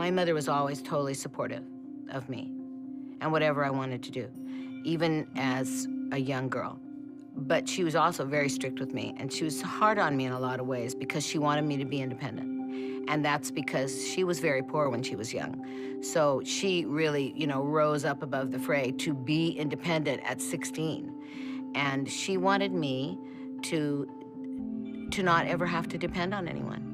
My mother was always totally supportive of me and whatever I wanted to do, even as a young girl. But she was also very strict with me, and she was hard on me in a lot of ways because she wanted me to be independent. And that's because she was very poor when she was young. So she really, rose up above the fray to be independent at 16. And she wanted me to not ever have to depend on anyone.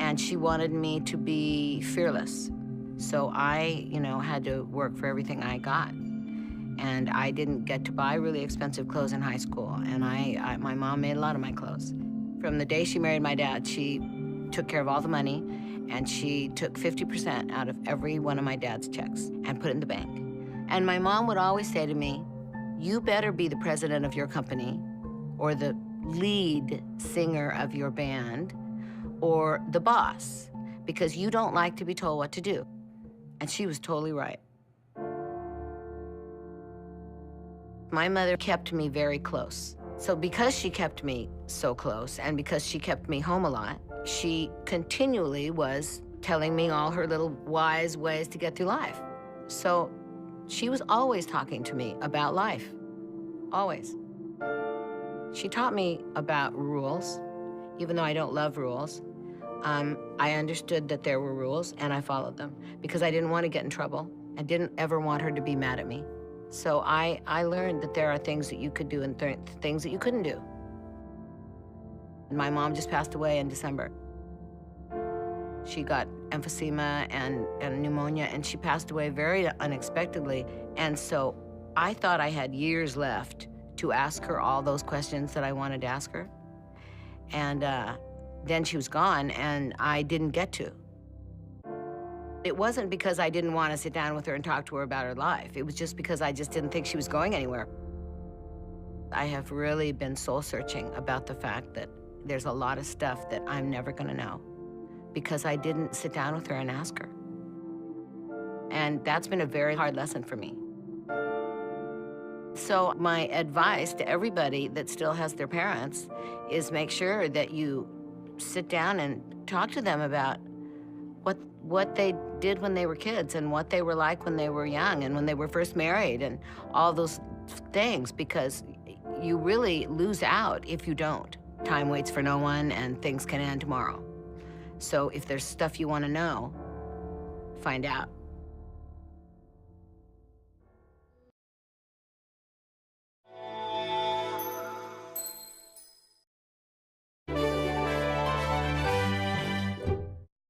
And she wanted me to be fearless. So I, had to work for everything I got. And I didn't get to buy really expensive clothes in high school. And my mom made a lot of my clothes. From the day she married my dad, she took care of all the money, and she took 50% out of every one of my dad's checks and put it in the bank. And my mom would always say to me, you better be the president of your company or the lead singer of your band or the boss, because you don't like to be told what to do. And she was totally right. My mother kept me very close. So because she kept me so close and because she kept me home a lot, she continually was telling me all her little wise ways to get through life. So she was always talking to me about life, always. She taught me about rules, even though I don't love rules. I understood that there were rules, and I followed them because I didn't want to get in trouble. I didn't ever want her to be mad at me. So I learned that there are things that you could do and things that you couldn't do. My mom just passed away in December. She got emphysema and pneumonia, and she passed away very unexpectedly. And so I thought I had years left to ask her all those questions that I wanted to ask her. And then she was gone, and I didn't get to. It wasn't because I didn't want to sit down with her and talk to her about her life. It was just because I just didn't think she was going anywhere. I have really been soul-searching about the fact that there's a lot of stuff that I'm never going to know because I didn't sit down with her and ask her. And that's been a very hard lesson for me. So my advice to everybody that still has their parents is make sure that you sit down and talk to them about what they did when they were kids and what they were like when they were young and when they were first married and all those things, because you really lose out if you don't. Time waits for no one, and things can end tomorrow. So if there's stuff you want to know, find out.